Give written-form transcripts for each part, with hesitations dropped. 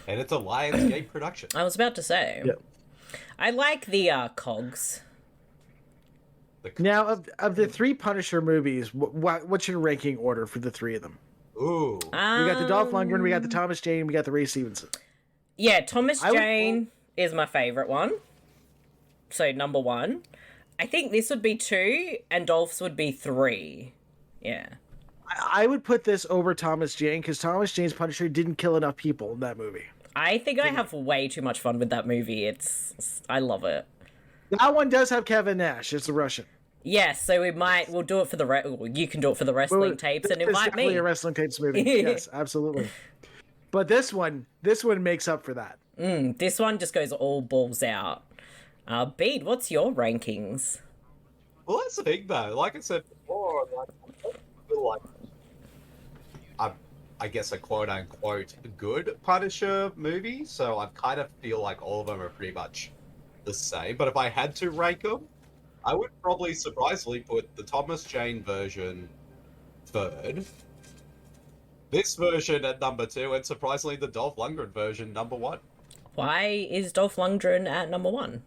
And it's a Lionsgate production. I was about to say. Yep. I like the cogs. Now, of the 3 Punisher movies, what's your ranking order for the 3 of them? Ooh. We got the Dolph Lundgren, we got the Thomas Jane, we got the Ray Stevenson. Yeah, Thomas Jane is my favourite one. So, number 1. I think this would be 2, and Dolph's would be 3. Yeah. I would put this over Thomas Jane, because Thomas Jane's Punisher didn't kill enough people in that movie. I think I have way too much fun with that movie. I love it. That one does have Kevin Nash. It's the Russian. Yes, so we'll do it for you can do it for the wrestling tapes and invite definitely me. a wrestling tapes movie. Yes, absolutely. But this one makes up for that. This one just goes all balls out. Bede, what's your rankings? Well, that's the thing, though. Like I said before, I guess a quote-unquote good Punisher movie, so I kind of feel like all of them are pretty much the same. But if I had to rank them, I would probably surprisingly put the Thomas Jane version 3rd, this version at number 2, and surprisingly the Dolph Lundgren version number 1. Why is Dolph Lundgren at number 1?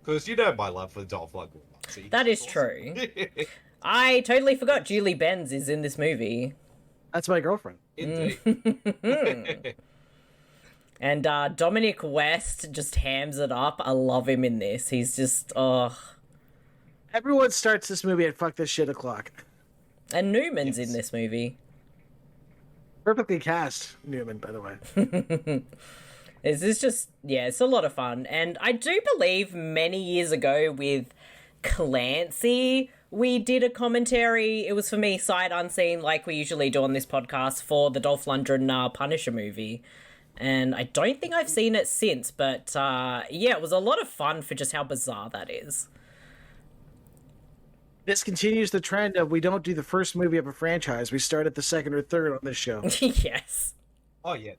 Because you know my love for Dolph Lundgren. Marcey. That is true. I totally forgot Julie Benz is in this movie. That's my girlfriend. Indeed. And Dominic West just hams it up. I love him in this. He's just, Everyone starts this movie at fuck this shit o'clock. And Newman's in this movie. Perfectly cast Newman, by the way. This is just, it's a lot of fun. And I do believe many years ago with Clancy, we did a commentary. It was for me, sight unseen, like we usually do on this podcast, for the Dolph Lundgren Punisher movie. And I don't think I've seen it since, but it was a lot of fun for just how bizarre that is. This continues the trend of we don't do the first movie of a franchise. We start at the second or third on this show. Yes. Oh, yeah.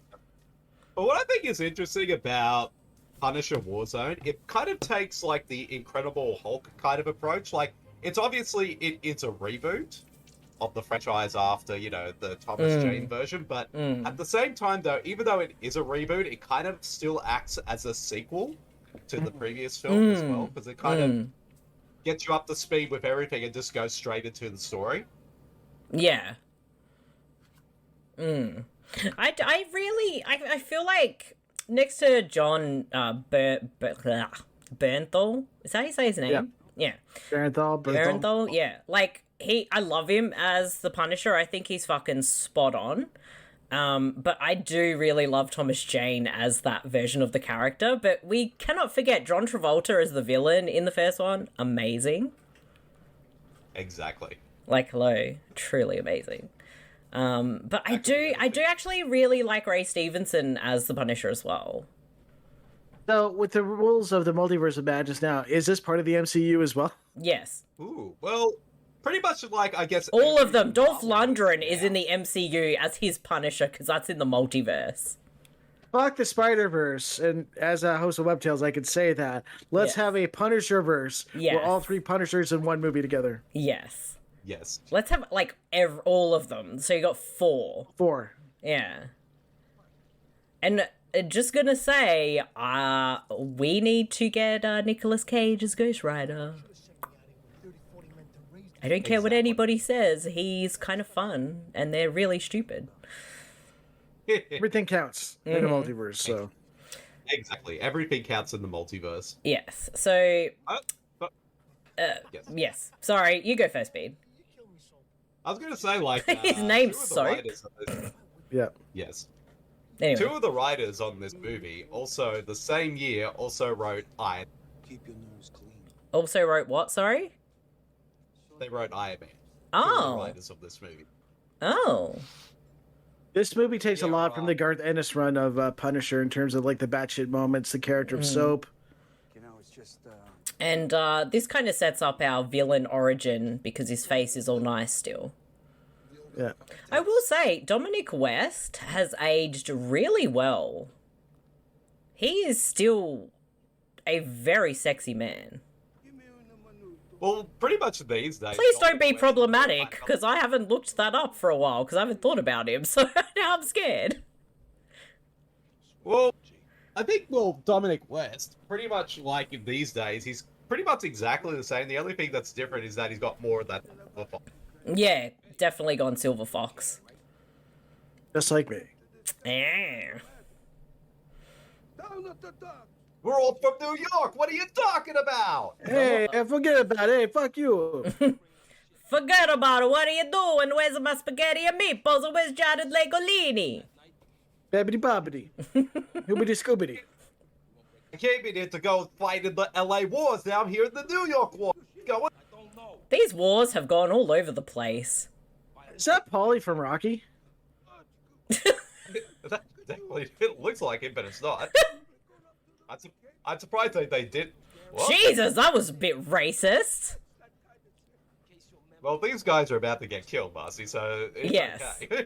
But what I think is interesting about Punisher Warzone, it kind of takes, like, the Incredible Hulk kind of approach. Like, it's obviously, it's a reboot of the franchise after, the Thomas Jane version. But at the same time, though, even though it is a reboot, it kind of still acts as a sequel to the previous film as well. Because it kind of gets you up to speed with everything and just goes straight into the story. Yeah. I feel like next to John Bernthal, is that how you say his name? Yeah. Bernthal, yeah. Like, I love him as the Punisher. I think he's fucking spot on. But I do really love Thomas Jane as that version of the character. But we cannot forget John Travolta as the villain in the first one. Amazing. Exactly. Like, hello. Truly amazing. But I do actually really like Ray Stevenson as the Punisher as well. So, with the rules of the Multiverse of Madness now, is this part of the MCU as well? Yes. Ooh, well, pretty much like, I guess... All of them. Dolph Lundgren is in the MCU as his Punisher, because that's in the multiverse. Fuck the Spider-Verse, and as a host of WebTales, I could say that. Let's have a Punisher-verse where all 3 Punishers in one movie together. Yes. Yes. Let's have, like, all of them. So you got 4. 4. Yeah. And just gonna say, we need to get Nicolas Cage as Ghost Rider. I don't care what anybody says. He's kind of fun, and they're really stupid. Everything counts in the multiverse, so... Exactly. Everything counts in the multiverse. Yes. So... yes. Yes. Sorry, you go first, Bede. I was going to say, like... His name's Soap. Yeah. Yes. Anyway. 2 of the writers on this movie also, the same year, also wrote Iron. Keep your nose clean. Also wrote what, sorry? They wrote Iron Man. Oh. 2 of the writers of this movie. Oh. This movie takes a lot from the Garth Ennis run of Punisher in terms of, like, the batshit moments, the character of Soap. You know, it's just, And this kind of sets up our villain origin because his face is all nice still. Yeah. I will say, Dominic West has aged really well. He is still a very sexy man. Well, pretty much these days... Please don't be problematic, because I haven't looked that up for a while, because I haven't thought about him, so now I'm scared. I think, well, Dominic West, pretty much like in these days, he's pretty much exactly the same. The only thing that's different is that he's got more of that. Yeah, definitely gone Silver Fox. Just like me. Yeah. We're all from New York. What are you talking about? Hey, forget about it. Hey, fuck you. Forget about it. What are you doing? Where's my spaghetti and meatballs? And where's Jared Legolini? Babbity bobbity. Hoobity scoobity. I came in here to go fight in the LA wars. Now I'm here in the New York war. Going. These wars have gone all over the place. Is that Paulie from Rocky? That definitely it looks like it, but it's not. I'm surprised they did. What? Jesus, that was a bit racist. Well, these guys are about to get killed, Marcy, so it's Yes. okay.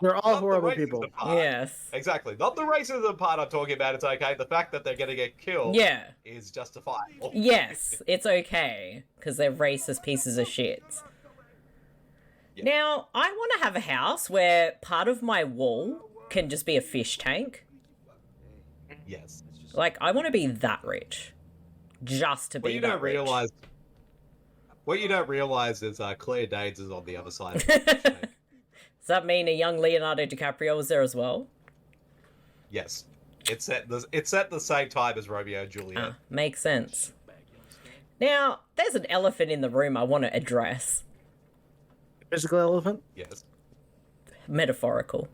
They're all Not the horrible racism people. part. Yes. Exactly. Not the racism part I'm talking about, it's okay. The fact that they're going to get killed Yeah. is justifiable. Yes, it's okay, because they're racist pieces of shit. Yeah. Now, I want to have a house where part of my wall can just be a fish tank. Yes. Like, I want to be that rich. Just to be What you that don't rich. realize... What you don't realize is Claire Danes is on the other side of the tank. Does that mean a young Leonardo DiCaprio was there as well? Yes. It's at the same time as Romeo and Juliet. Ah, makes sense. Now, there's an elephant in the room I want to address. Physical elephant? Yes. Metaphorical.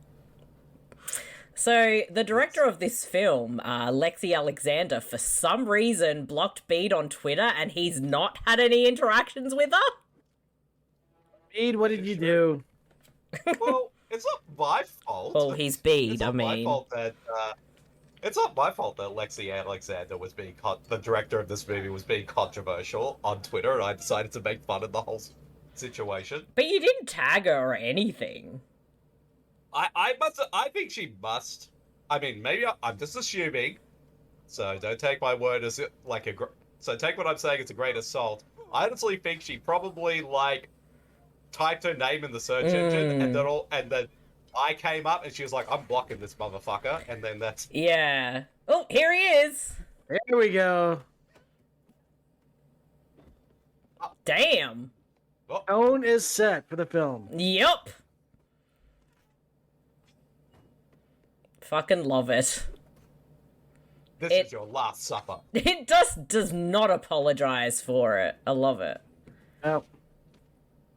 So, the director of this film, Lexi Alexander, for some reason blocked Bede on Twitter, and he's not had any interactions with her? Bede, what did you do? Well, it's not my fault. Well, he's Bede, It's I not my mean. fault that, it's not my fault that Lexi Alexander was being the director of this movie was being controversial on Twitter, and I decided to make fun of the whole situation. But you didn't tag her or anything. I think she must. I mean, maybe I'm just assuming. So don't take my word as like a. So take what I'm saying as a great assault. I honestly think she probably typed her name in the search engine, and then I came up and she was like, "I'm blocking this motherfucker," and then that's. Yeah. Oh, here he is. There we go. Damn. Oh, Tone is set for the film. Yup. Fucking love it. this is your last supper. It just does not apologize for it. I love it. Oh.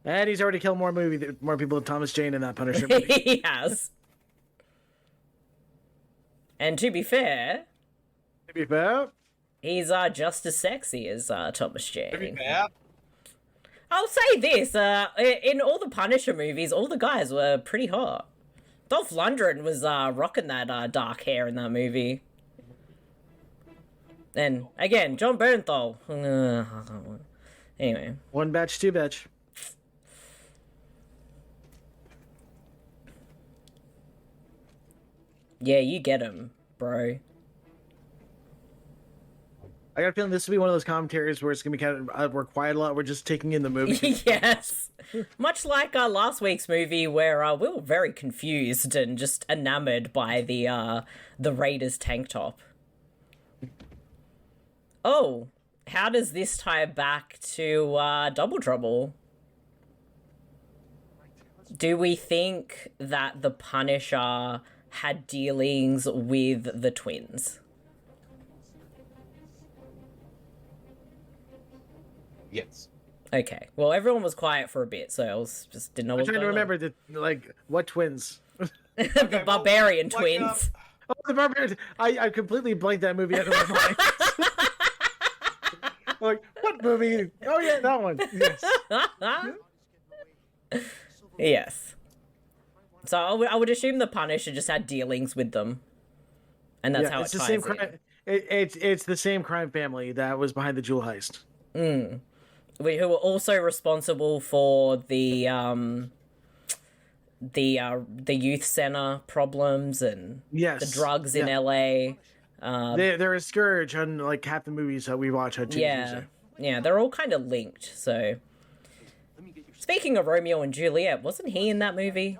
And he's already killed more people than Thomas Jane in that Punisher movie. He has. And to be fair, To be fair, he's just as sexy as Thomas To be Jane. fair, I'll say this, in all the Punisher movies, all the guys were pretty hot. Dolph Lundgren was rocking that dark hair in that movie. And, again, John Bernthal. Anyway. one batch, two batch. Yeah, you get him, bro. I got a feeling this will be one of those commentaries where it's gonna be kind of we're quiet a lot. We're just taking in the movie. Yes. Much like last week's movie where we were very confused and just enamored by the Raiders tank top. Oh, how does this tie back to Double Trouble? Do we think that the Punisher had dealings with the twins? yes. Okay. Well, everyone was quiet for a bit, so I was just didn't know I'm what was trying to going on. remember what twins. The Barbarian Twins. Oh, the Barbarian. I completely blanked that movie out of my mind. Like, what movie? Oh yeah, that one. Yes. Yes. So I would assume the Punisher just had dealings with them, and that's how it's it the ties same in. crime. It's the same crime family that was behind the jewel heist. Who were also responsible for the youth center problems and Yes. the drugs in LA. They're a scourge on like half the movies that we watch on Tubi Tuesday. Yeah, they're all kind of linked. So, speaking of Romeo and Juliet, wasn't he in that movie?